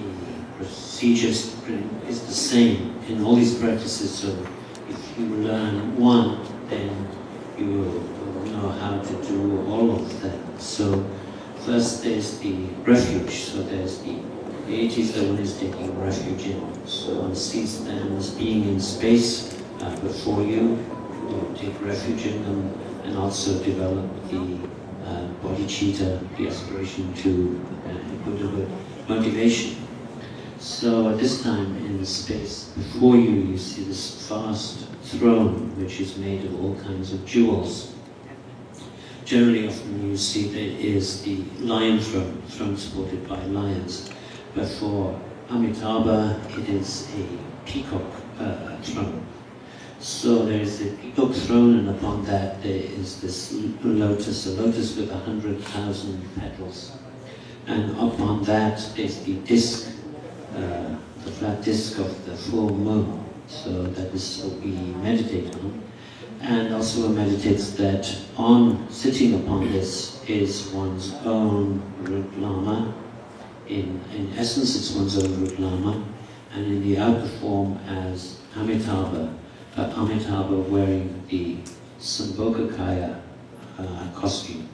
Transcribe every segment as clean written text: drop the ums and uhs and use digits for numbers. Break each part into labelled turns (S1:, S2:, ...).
S1: the procedures is the same in all these practices. So if you learn one, then you will know how to do all of them. So first there's the refuge. So there's the deities that one is taking refuge in. So one sees them as being in space before you take refuge in them, and also develop the bodhicitta, the aspiration to Buddhahood motivation. So at this time in the space before you, you see this vast throne which is made of all kinds of jewels. Generally often you see there is the lion throne supported by lions, but for Amitabha it is a peacock throne. So there is a peacock throne, and upon that there is this lotus, a lotus with 100,000 petals. And upon that there's the disc, the flat disc of the full moon. So that is what we meditate on. And also one meditates that sitting upon this is one's own root lama. In essence it's one's own root lama, and in the outer form as Amitabha. Amitabha wearing the Sambhogakaya costume.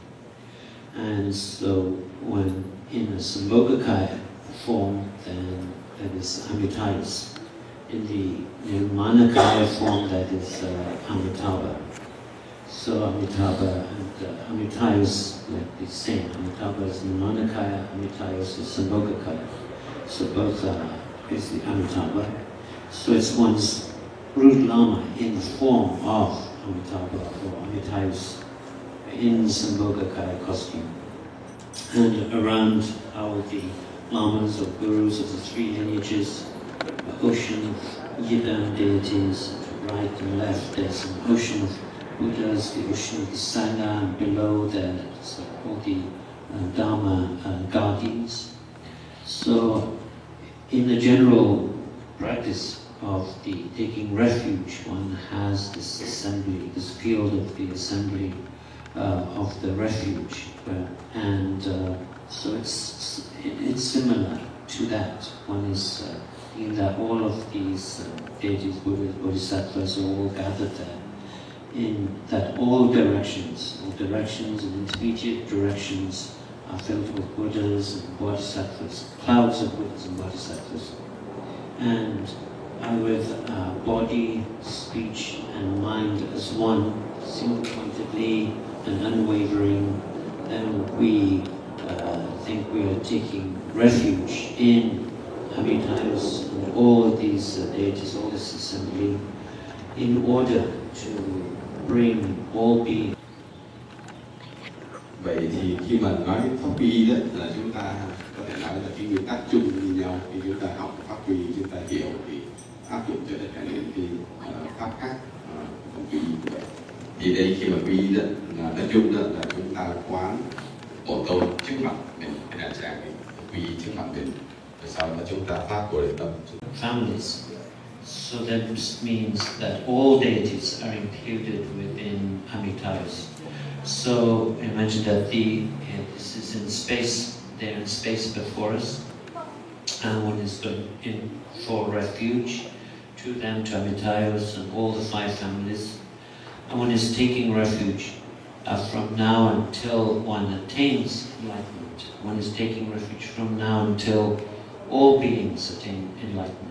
S1: And so when in a Sambhogakaya form, then that is AMITAYUS. In the Nirmanakaya form, that is Amitabha. So Amitabha and AMITAYUS like the same. Amitabha is Nirmanakaya, AMITAYUS is Sambhogakaya. So both is the Amitabha. So it's one's root lama in the form of Amitabha or AMITAYUS in Sambhogakaya costume. And around all the lamas or gurus of the three lineages, the ocean of Yidam deities, to right and left there's an ocean of Buddhas, the ocean of the Sangha, and below there's all the Dharma guardians. So in the general practice of the taking refuge, one has this assembly, this field of the assembly of the refuge, and so it's similar to that. One is in that all of these deities, Buddhas, Bodhisattvas are all gathered there, in that all directions and intermediate directions are filled with Buddhas and Bodhisattvas, clouds of Buddhas and Bodhisattvas, and with body, speech and mind as one, single-pointedly and unwavering, then we think we are taking refuge in AMITAYUS and all of these deities, all this assembly, in order to bring all beings.
S2: Vậy thì khi mà nói pháp quy đó là chúng ta có thể nói là cái nguyên tắc chung như nhau. Khi chúng ta học pháp quy, chúng ta hiểu thì áp dụng cho tất cả những cái pháp khác không quy như vậy. Thì đây khi mà quy đó là nói chung đó là chúng ta quán bổn tôn trước mặt mình, cái đàn giảng quy trước mặt mình, rồi sau đó chúng ta phát của đời tâm.
S1: Families. So that means that all deities are included within AMITAYUS. So I mentioned that this is in space, they're in space before us, and one is going in for refuge to them, to AMITAYUS and all the 5 families, and one is taking refuge from now until one attains enlightenment. One is taking refuge from now until all beings attain enlightenment.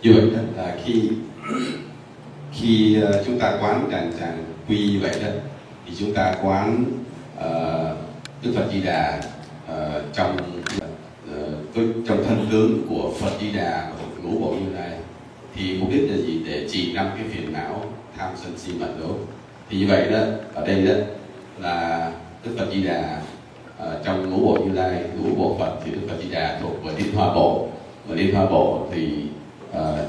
S2: Như vậy đó là khi chúng ta quán đàn tràng quy như vậy đó, thì chúng ta quán Đức Phật Di Đà trong thân tướng của Phật Di Đà và ngũ bộ Như Lai. Thì mục đích là gì? Để trì 5 cái phiền não tham sân si mật đố. Thì như vậy đó, ở đây đó là Đức Phật Di Đà trong ngũ bộ Như Lai, ngũ bộ Phật thì Đức Phật Di Đà thuộc về Liên Hoa Bộ, và Liên Hoa Bộ thì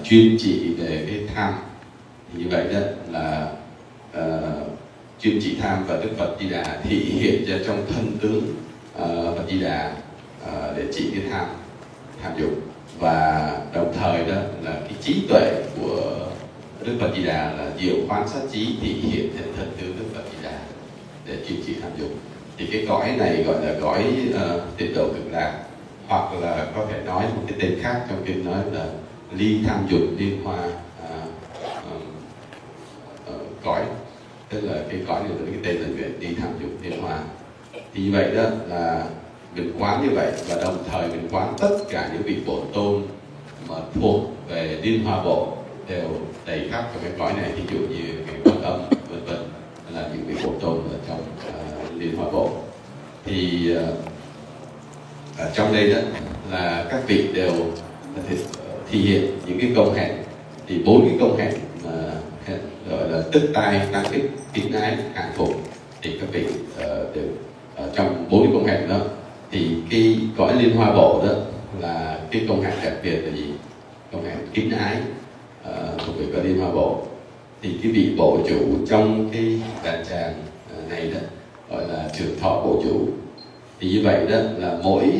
S2: chuyên trị về cái tham. Thì như vậy đó là chuyên trị tham, và Đức Phật Di Đà thị hiện ra trong thân tướng Phật Di Đà để trị cái tham dục, và đồng thời đó là cái trí tuệ của Đức Phật Di Đà là diệu khoán sát trí thị hiện thành thân tướng Đức Phật Di Đà để chuyên chỉ tham dục. Thì cái cõi này gọi là cõi tịnh độ cực lạc, hoặc là có thể nói một cái tên khác trong kinh nói là ly tham dục liên hoa cõi, tức là cái cõi này là cái tên là ly tham dục liên hoa. Thì như vậy đó là mình quán như vậy, và đồng thời mình quán tất cả những vị bổn tôn mà thuộc về liên hoa bộ đều đầy khắp trong cái cõi này, ví dụ như cái Quan Âm vân vân, là những vị bổn tôn ở trong liên hoa bộ. Thì ở trong đây đó là các vị đều thể hiện những cái công hạnh. Thì 4 cái công hạnh mà gọi là tức tai tăng ích kính ái hàng phục, thì các vị đều ở trong 4 cái công hạnh đó. Thì cái cõi liên hoa bộ đó là cái công hạnh đặc biệt là gì? Công hạnh kính ái thuộc về cõi liên hoa bộ. Thì cái vị bộ chủ trong cái đàn tràng này đó gọi là Trường Thọ bộ chủ. Thì như vậy đó là mỗi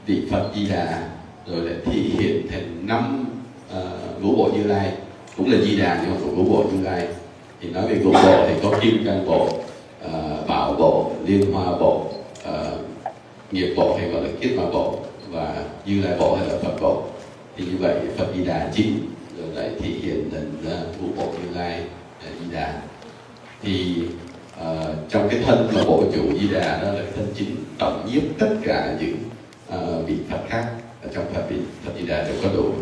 S2: vị Phật Di Đà rồi lại thị hiện thành 5 ngũ bộ Như Lai, cũng là Di Đà nhưng mà thuộc ngũ bộ Như Lai. Thì nói về ngũ bộ thì có Kim Cang bộ, Bảo bộ, Liên Hoa bộ, Nghiệp bộ hay gọi là Kiết Hoa bộ, và Như Lai bộ hay là Phật bộ. Thì như vậy Phật Di Đà chính rồi lại thị hiện thành ngũ bộ Như Lai Di Đà. Thì trong cái thân mà bộ chủ Di Đà đó là cái thân chính tổng nhiếp tất cả những vị Phật khác ở trong Phật Di Đà đều có đủ.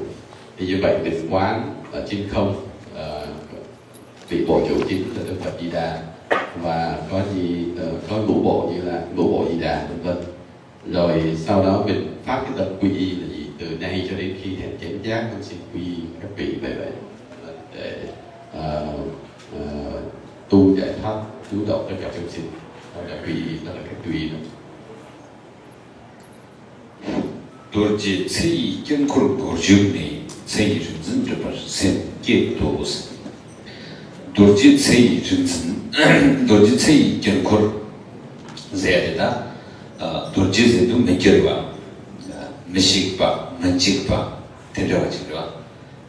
S2: Thì như vậy mình quán ở trên không vị bộ chủ chính là Đức Phật Di Đà, và có ngũ bộ như là ngũ bộ Di Đà vân vân. Rồi sau đó mình phát cái tâm quy y là gì? Từ nay cho đến khi thành chánh giác con xin quy y các vị về vậy để tu giải thoát cứu độ tất cả chúng sinh. Đó là quy y, đó là cái quy y đó.
S3: Dorje tsei kyen kor gorjum ne tsei rinzin ribar sen ge dos. Dorje tsei rinzin, dorje tsei kyen kor zayade da dorje zedu mekirwa, meshikpa, manjikpa, tenrawa jirwa.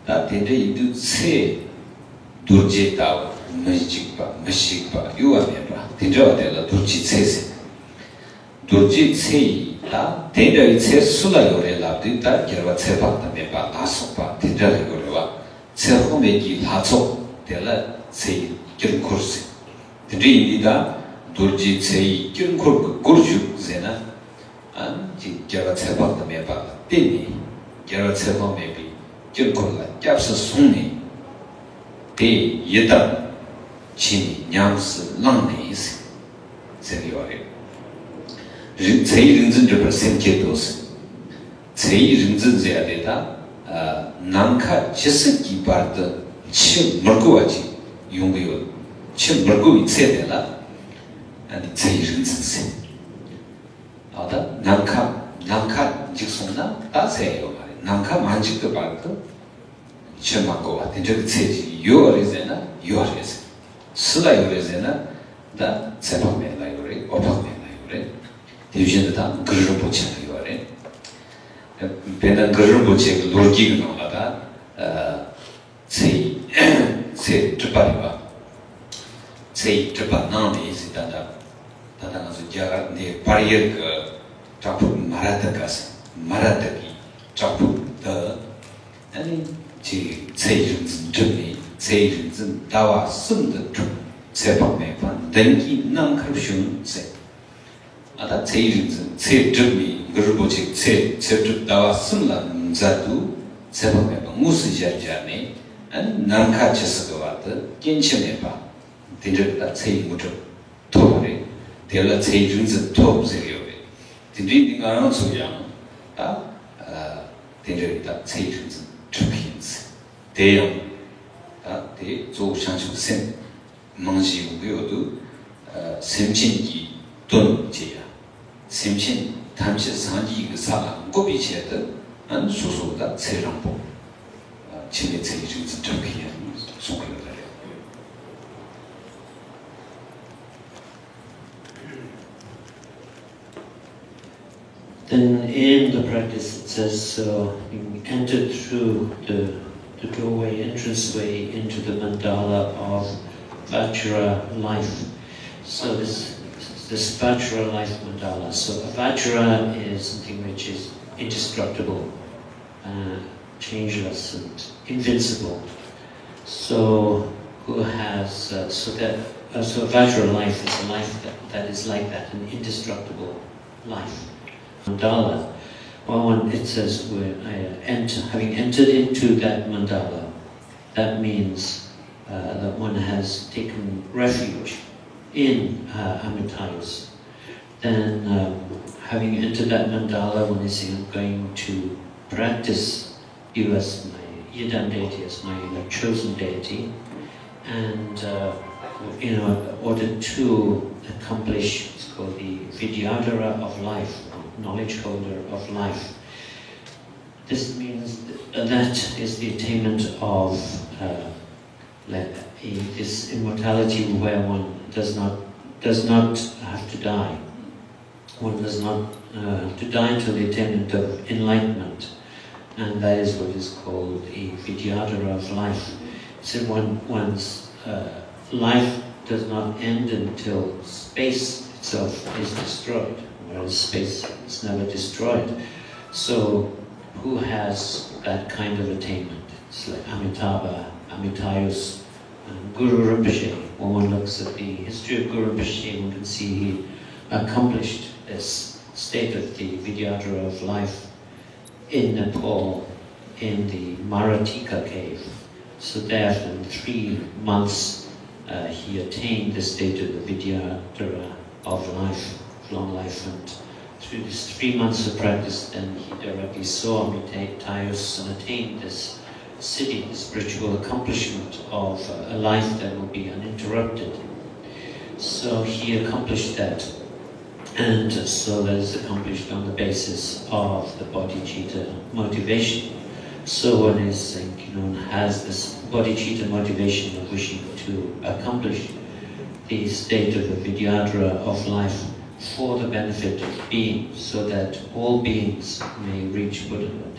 S3: Da tenra yidu tse dorje tawa, manjikpa, meshikpa, yuwa meba, tenrawa de la dorje tse se. Dorje tsei 다 대려의 세수라 요래라도 다 결과 세박다 매바 다속바 대려의 요래와 세호메기 하속 대라 세 결코스 드리이다 돌지 세이 결코 고르주 제나 안지 결과 세박다 매바 때니 결과 세호메비 결코라 cap스 송니 대 예다 진 냥스 랑네스 세리오레 tsei rinzin ribar senke dos. Tsei rinzin zayadeta nanka chisaki barda chi marguwa chi yungayo, chi marguwi tse dela tsei rinzin se. Oda nanka jiksona da seyo mare. Nanka manjikta barda chi marguwa. Tenchak tse ji yo ore zena, yo ore se. Sila yore zena da tsepak me la yore, opak me la yore. Rinpoche Rinpoche 요래. 배는 Rinpoche 로기가 나와다 세 트바리와 세 트바나니 시다다 다다가서 자가 네 바리어 그 잡고 말하다가서 말하다기 잡고 더 아니 지 세진진 좀이 세진진 다와 쓴的좀 세방매판 등기 남카르슌 세 아다 세이rinzin, 세드미, 그르보직, 세드다와 숨란 자두 세방매바 무스자자네 안 남카체스가 왔다 괜찮네바 딘저다 세이무죠 토바레 델라 세이rinzin 토브세요레 딘리딩가랑 소양 딘저다 세이rinzin 트핀스 대형 대 조상식센 망지우고요도 샘친기 돈지야 심신 탐시 상지 그 사람 고비체的안 수수다 세랑보 진의 세진진 저기에 속해요.
S1: Then in the practice it says you enter through the the doorway, entranceway into the mandala of Vajra life. So this Vajra life mandala. So a Vajra is something which is indestructible, changeless and invincible. So who has so Vajra life is a life that is like that, an indestructible life. Mandala. Well, it says having entered into that mandala, that means that one has taken refuge in AMITAYUS. Then, having entered that mandala, one is saying, I'm going to practice you as my Yidam deity, as my chosen deity, and in order to accomplish what's called the Vidyadhara of life, knowledge holder of life. This means that is the attainment of this immortality where one does not have to die. One does not have to die until the attainment of enlightenment, and that is what is called a Vidyadhara of life. So one's life does not end until space itself is destroyed, whereas space is never destroyed. So who has that kind of attainment? It's like Amitabha, AMITAYUS, and Guru Rinpoche. When one looks at the history of Guru Rinpoche, one can see he accomplished this state of the Vidyadhara of life in Nepal, in the Maratika cave. So there, in 3 months, he attained the state of the Vidyadhara of life, long life, and through these 3 months of practice, then he directly saw AMITAYUS and attained this siddhi, the spiritual accomplishment of a life that will be uninterrupted. So he accomplished that, and so that is accomplished on the basis of the bodhicitta motivation. So one is saying, one has this bodhicitta motivation of wishing to accomplish the state of the Vidyadhara of life for the benefit of beings, so that all beings may reach Buddhahood.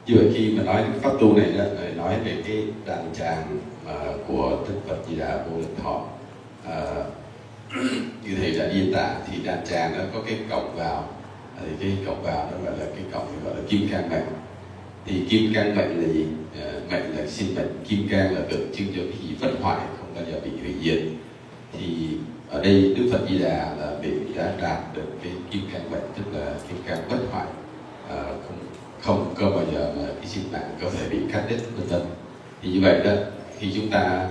S2: Như vậy khi mà nói đến pháp tu này đó, nói về cái đàn tràng của Đức Phật Di Đà Vô Lượng Thọ, như thầy đã diễn tả thì đàn tràng nó có cái cổng vào, thì cái cổng vào nó gọi là cái cổng gọi là kim cang mệnh. Thì kim cang mệnh là gì? Mệnh là sinh mệnh, kim cang là tượng trưng cho cái gì bất hoại, không bao giờ bị hủy diệt. Thì ở đây Đức Phật Di Đà là vị đã đạt được cái kim cang mệnh, tức là kim cang bất hoại, không có bao giờ mà cái sinh mạng có thể bị cắt đứt, vân vân. Thì như vậy đó, khi chúng ta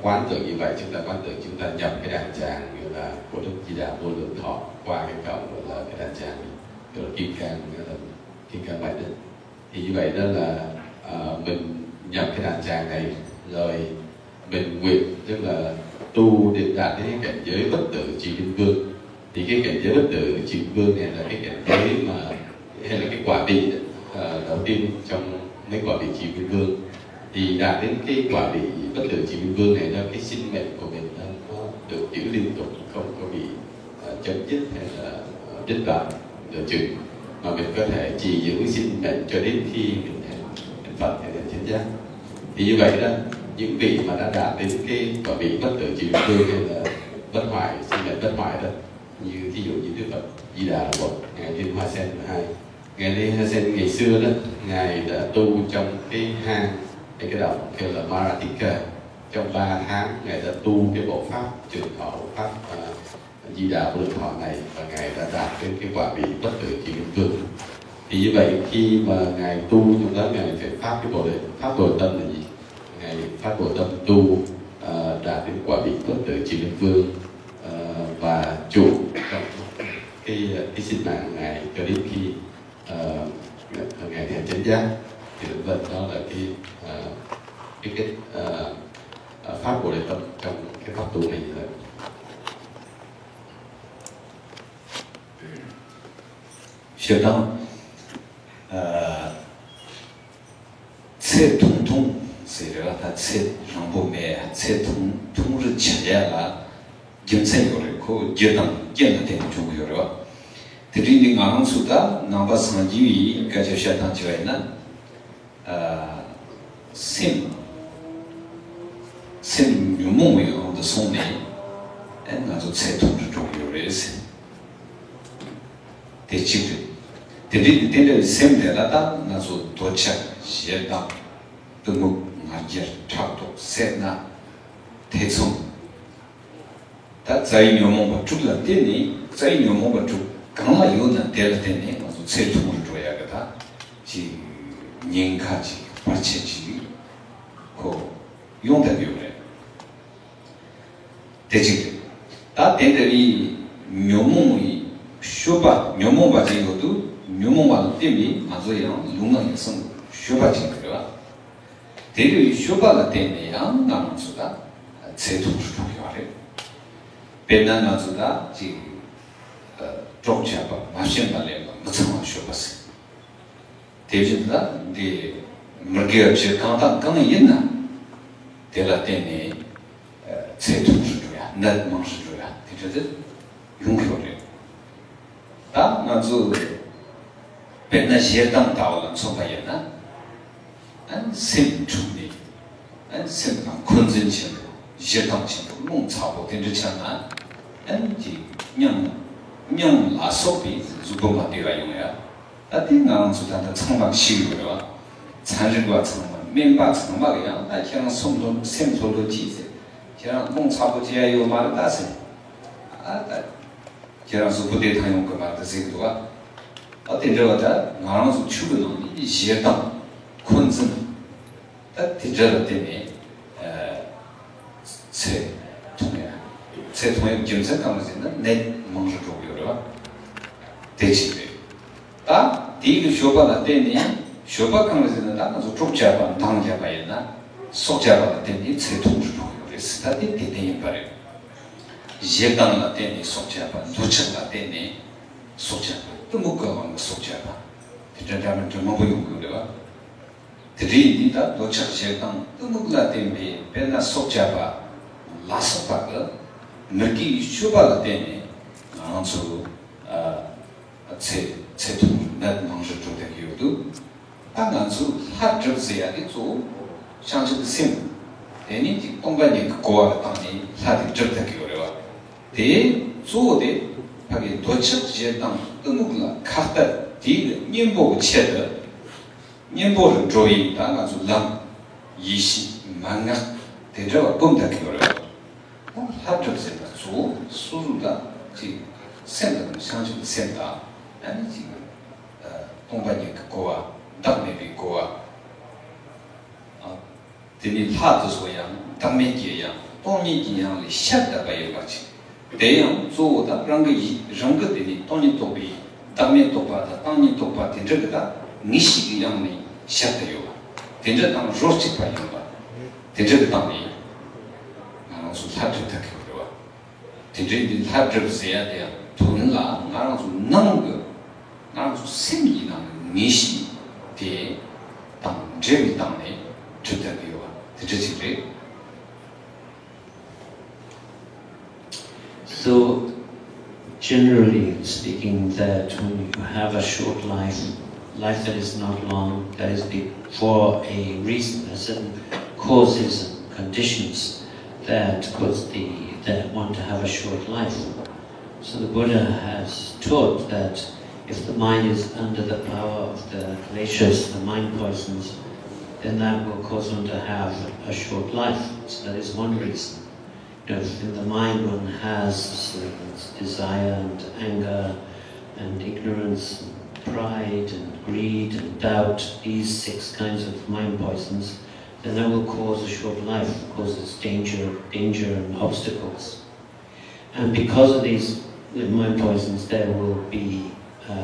S2: quán tưởng như vậy, chúng ta quán tưởng chúng ta nhập cái đàn tràng như là của Đức Di Đà Vô Lượng Thọ qua cái cổng gọi là cái đàn tràng, gọi là kim cang mệnh đó. Thì như vậy đó là mình nhập cái đàn tràng này rồi mình nguyện, tức là tu để đạt đến cái cảnh giới bất tử trì Linh Vương. Thì cái cảnh giới bất tử trì Linh Vương này là cái cảnh giới mà hay là cái quả vị đầu tiên trong mấy quả vị trì Linh Vương. Thì đạt đến cái quả vị bất tử trì Linh Vương này là cái sinh mệnh của mình nó được giữ liên tục, không có bị chấm dứt hay là đứt đoạn nửa chừng, mà mình có thể trì giữ sinh mệnh cho đến khi mình thành Phật hay thành chánh giác. Thì như vậy đó, những vị mà đã đạt đến cái quả vị bất tử trì Linh Vương hay là bất hoại, sinh mệnh bất hoại đó, như thí dụ như Đức Phật Di Đà một, ngài Liên Hoa Sen 2, ngài Liên Hoa Sen ngày xưa đó, ngài đã tu trong cái hang hay cái động kêu là Maratika. Trong 3 tháng ngài đã tu cái bộ pháp trường thọ, bộ pháp Di Đà Vô Lượng Thọ này, và ngài đã đạt đến cái quả vị bất tử trì Linh Vương. Thì như vậy khi mà ngài tu trong đó, ngài phải phát cái bồ đề, pháp bồ tâm là gì? Ngài phát bồ tâm tu đạt đến quả vị bất tử trì Linh Vương và trụ trong cái sinh mạng ngài cho đến khi ngài thành chánh giác. Thì vân vân, đó là cái pháp bồ đề tâm trong cái pháp tu này.
S3: 学当切通通，随着他切让 보면 새 통을 쳐야라 gemsen ko jedam gen de ju yoro tedin ngang suda namba sanji ka je shatan joina sim yumong yo de son ne en na zo se tu ju yoro es te chi tedin de sim de la ta na zo to cha jedam de mo ngajer chak to se na te song 다 자이 묘몽과 죽을 때니 자이 묘몽과 죽 강마 요는 될 때니 아주 세통을 줘야겠다 지 년까지 받치지 고 용대비오래 대지 다 된들이 묘몽이 쇼바 묘몽과 이것도 묘몽과 때문에 아주야 용왕의 성 쇼바지 그래와 대리 쇼바가 때문에야 나면서다 세통을 줘야래 베나나즈다 지 쪽자바 마신발레가 무슨 쇼바스 대진다 디 머게르체 칸타 칸이 있나 데라테네 세투주야 나드망주야 디저드 용기로래 다 나즈 베나 제당 다올은 소바였나 안 심충니 안 심랑 콘전치 제당치 몽차고 된지잖아 엔지 냥 라소비 주도가 되어 용이야 아띵랑 수단의 청막 시기로와 찬르과 청막 면바 청막이야 아형 송도 샘소도 지세 제랑 몽차고 제야요 말을 따세 아다 제랑 수부대 타용 그 말도 세도가 어떤 저거다 나랑서 추구는 이 제당 콘슨 딱 디저트 때문에 새 통에 gemsen 강에서는 내 멍을 줘요. 대치대. 다 디그 쇼바가 되니 쇼바 강에서는 나가서 쪽자반 당자바였나 속자바가 되니 새 통을 줘요. 그래서 다들 되는 바래. 제당나 되니 속자반 도착가 되니 속자반 또 뭐가 속자반. 대전하면 좀 뭐 보이고 그래요. 드리디다 도착 제당 또 뭐가 되니 배나 속자바 라스파가 느끼 쇼바가 되네. 아무튼 세통 나만서 조대기요도 당한수 하트즈야기 조 상식의 심 되니 동반이 고아 당이 사디 접대기요래와 대 조대 하게 도착지에 당 뜨무글라 카타 디 년보 체더 년보를 조이 당한수 람 이시 망가 대저가 꼼다기요래와 하트즈야 조 수루다 지 센터는 상식의 센터 아니 지금 동반이 고아 당내비 고아 되니 하드 소양 당매기야 동미기양을 시작다 봐요 같이 대양 조다 랑게 되니 돈이 도비 당매 도바다 당니 도바 된저가 니시기 양이 시작돼요 된저 당 로스틱 봐요 된저 당이 나서 하트다 그러와 된저들 하트즈야 돼요 돈라 나라서 남거 나라서 생기나 니시 대 당제비 당내 주택이와 대체집에.
S1: So generally speaking, that when you have a short life that is not long, that is for a reason, there are certain causes and conditions that cause that want to have a short life. So the Buddha has taught that if the mind is under the power of the kleshas, the mind poisons, then that will cause one to have a short life. So that is one reason. You know, if in the mind one has desire and anger and ignorance and pride and greed and doubt, these 6 kinds of mind poisons, then that will cause a short life, causes danger and obstacles. And because of these mind poisons, there will be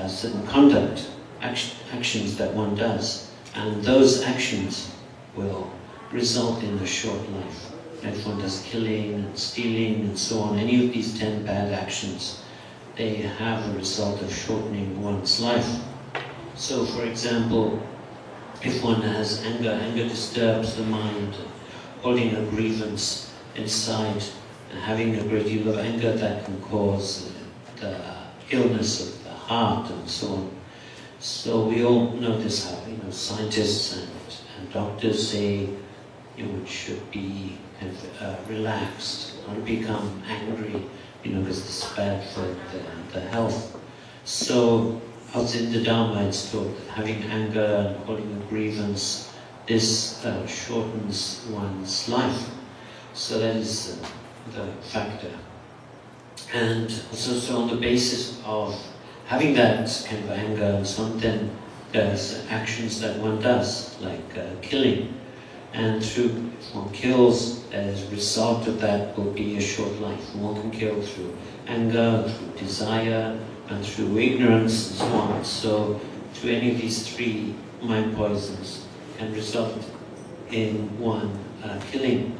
S1: certain conduct, actions that one does, and those actions will result in a short life. If one does killing and stealing and so on, any of these 10 bad actions, they have a result of shortening one's life. So, for example, if one has anger disturbs the mind, holding a grievance inside and having a great deal of anger that can cause the illness of the heart and so on. So we all know this, how scientists and doctors say it should be kind of relaxed, not become angry, because it's bad for the health. So outside the Dharma, it's taught that having anger and holding a grievance, this shortens one's life. So that is the factor. And also, so on the basis of having that kind of anger and so on, then there's actions that one does, like killing. And if one kills, as a result of that will be a short life. One can kill through anger, through desire, and through ignorance and so on. So to any of these three mind poisons can result in one killing.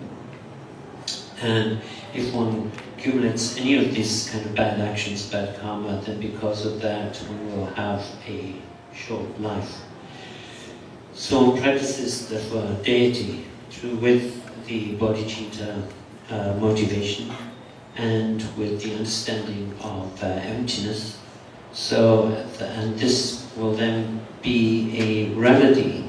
S1: And if one accumulates any of these kind of bad actions, bad karma, then because of that one will have a short life. So one practices the deity with the bodhicitta motivation and with the understanding of emptiness. So, and this will then be a remedy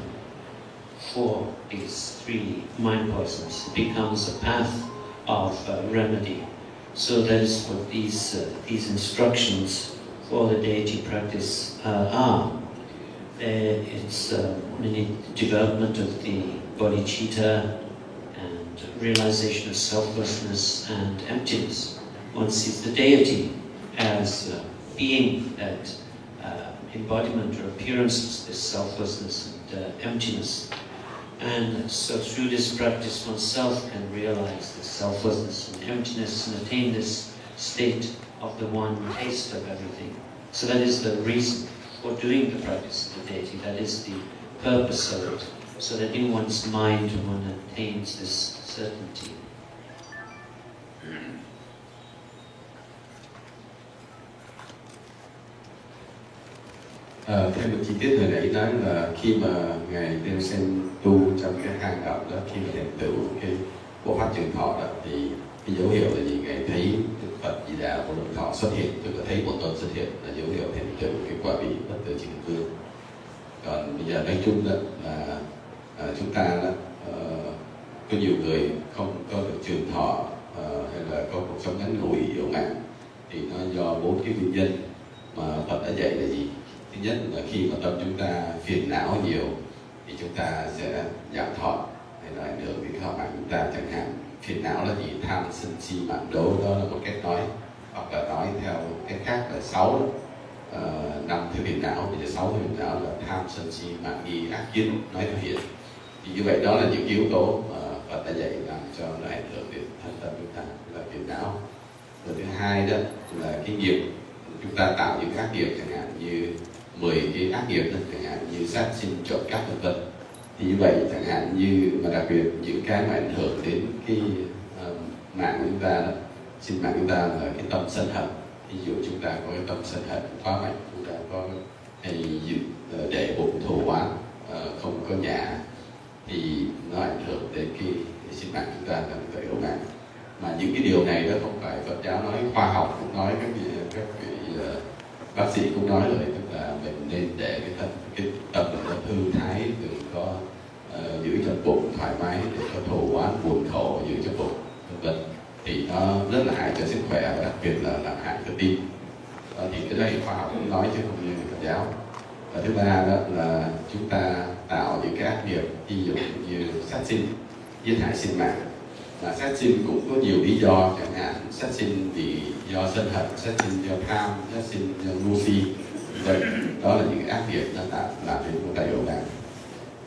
S1: for these three mind poisons. It becomes a path of remedy. So that is what these instructions for the deity practice are. It's the development of the bodhicitta and realization of selflessness and emptiness. One sees the deity as being that embodiment or appearance of this selflessness and emptiness. And so through this practice oneself can realize this selflessness and emptiness and attain this state of the one taste of everything. So that is the reason for doing the practice of the deity. That is the purpose of it, so that in one's mind one attains this certainty.
S2: Thêm một chi tiết hồi nãy nói là khi mà Ngài Dorje tu trong cái hang động đó, khi mà thành tựu cái bộ pháp trường thọ đó, thì cái dấu hiệu là gì? Ngài thấy Phật Di Đà của Lượng Thọ xuất hiện, tức là thấy Bổn Tôn xuất hiện là dấu hiệu thành tựu cái quả vị bất tử chỉ vương. Còn bây giờ nói chung đó là chúng ta đó, có nhiều người không có được trường thọ hay là có cuộc sống ngắn ngủi yếu mạng, thì nó do 4 cái nguyên nhân mà Phật đã dạy là gì? Thứ nhất là khi mà tâm chúng ta phiền não nhiều thì chúng ta sẽ giảm thọ hay là ảnh hưởng đến thọ mạng chúng ta. Chẳng hạn phiền não là gì? Tham sân si mạng đố, đó là một cách nói, hoặc là nói theo cách khác là 6 năm thứ phiền não. Bây giờ 6 phiền não là tham sân si mạng nghi ác kiến, nói theo hiện. Thì như vậy đó là những yếu tố mà Phật đã dạy làm cho nó ảnh hưởng đến thân tâm chúng ta, là phiền não. Rồi thứ hai đó là cái nghiệp, chúng ta tạo những ác nghiệp, chẳng hạn như 10 cái ác nghiệp, chẳng hạn như sát sinh, trộm cắp vân vân. Thì như vậy chẳng hạn như mà đặc biệt những cái mà ảnh hưởng đến cái mạng của chúng ta đó, sinh mạng chúng ta là cái tâm sân hận. Ví dụ chúng ta có cái tâm sân hận quá mạnh, chúng ta có hay để bụng thù oán, không có nhà, thì nó ảnh hưởng đến cái sinh mạng chúng ta là cái yếu mạng. Mà những cái điều này đó không phải Phật giáo nói, khoa học cũng nói, các vị bác sĩ cũng nói rồi, tức là mình nên để cái tâm nó thư thái, đừng có giữ trong bụng thoải mái, để có thù oán buồn khổ giữ trong bụng vân vân, thì nó rất là hại cho sức khỏe, và đặc biệt là làm hại cho tim. Thì cái đây khoa học cũng nói chứ không như Phật giáo. Và thứ ba đó là chúng ta tạo những cái ác nghiệp, ví dụ như sát sinh, giết hại sinh mạng. Mà sát sinh cũng có nhiều lý do, chẳng hạn sát sinh vì do sân hận, sát sinh do tham, sát sinh do ngu si. Vậy đó là những ác nghiệp nó làm nên một đại yếu mạng.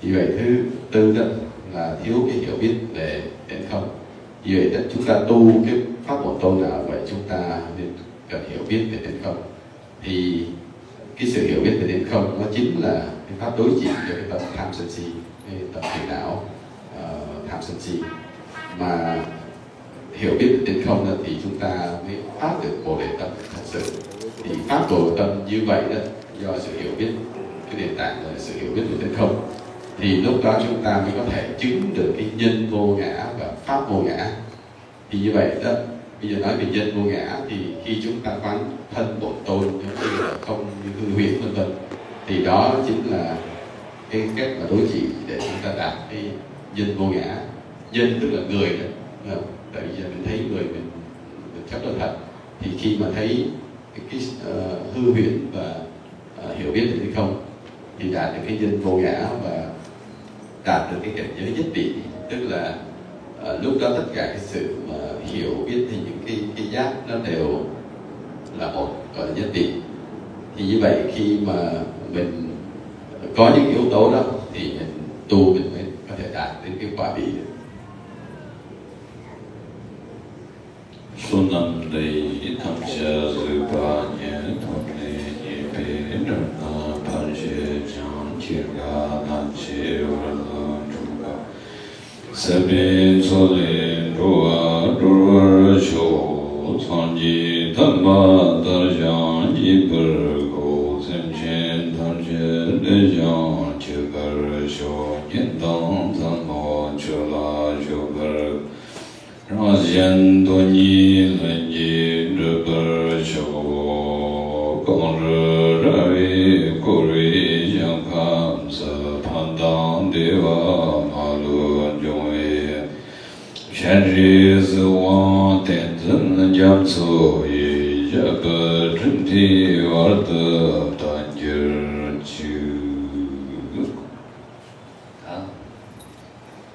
S2: Vì vậy thứ tư đó là thiếu cái hiểu biết về đến không. Vì vậy đó, chúng ta tu cái pháp bổn tôn nào vậy, chúng ta nên cần hiểu biết về đến không. Thì cái sự hiểu biết về đến không nó chính là cái pháp đối trị cho cái tâm tham sân si, cái tâm phiền não tham sân si. Mà hiểu biết đến không đó, thì chúng ta mới phát được Bồ Đề Tâm thật sự. Thì phát Bồ Đề Tâm như vậy đó, do sự hiểu biết, cái nền tảng là sự hiểu biết về đến không. thì lúc đó chúng ta mới có thể chứng được cái nhân vô ngã và pháp vô ngã. Thì như vậy đó, bây giờ nói về nhân vô ngã thì khi chúng ta quán thân bổn tôn như là không, như hư huyễn vân vân, thì đó chính là cái cách mà đối trị để chúng ta đạt cái nhân vô ngã. Nhân tức là người đó, tại vì giờ mình thấy người mình chấp là thật, thì khi mà thấy cái hư huyễn và hiểu biết được hay không thì đạt được cái nhân vô ngã và đạt được cái cảnh giới nhất định, tức là lúc đó tất cả cái sự mà hiểu biết thì những cái giác nó đều là một, gọi là nhất định. Thì như vậy khi mà mình có những yếu tố đó thì mình tu mình mới có thể đạt đến cái quả vị được.
S3: Sunam Dei Tham Cha Dư Ba Nhé Thôn Lê Nhé Bê Nơ Na Phan Shê Chang Chi Ga Na Chê Wa La Chu Ga Sa Bê So Lê Rua Rua Chô Chang Ji Tham Ba Dar Jang Ji Bar Go Sem Chen Tham Che Lê Jang Chi Gar Shô Nhiên Dang Tham Mo Chô La Chô Gar Rajan Doni Lenji Rupar Shoko Kong Ravi Kuri Jankam Sa Pandang Deva Malu Jongwe Shari Zuwa Tenzin Jam Su Yi Japa Trimti Varta Tanjir Chu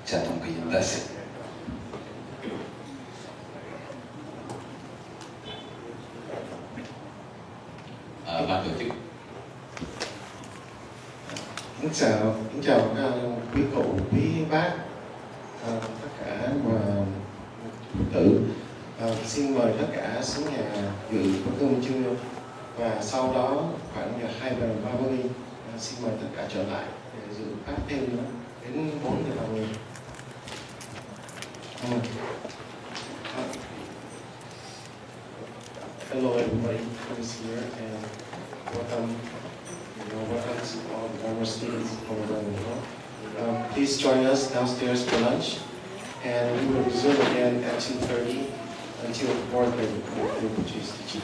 S3: Cha Tông Kỳ Yam Đasi.
S2: Ban tổ chức.
S4: Kính chào các quý cậu, quý bác, tất cả mà tử. Xin mời tất cả xuống nhà dự bữa cơm trưa, và sau đó khoảng 2:30 xin mời tất cả trở lại để dự pháp thêm nữa đến 4:30. Hello everybody who is here and welcome. Welcome to all the former students from around the world. Please join us downstairs for lunch, and we will resume again at 2:30 until 4:30 with Rinpoche's teaching.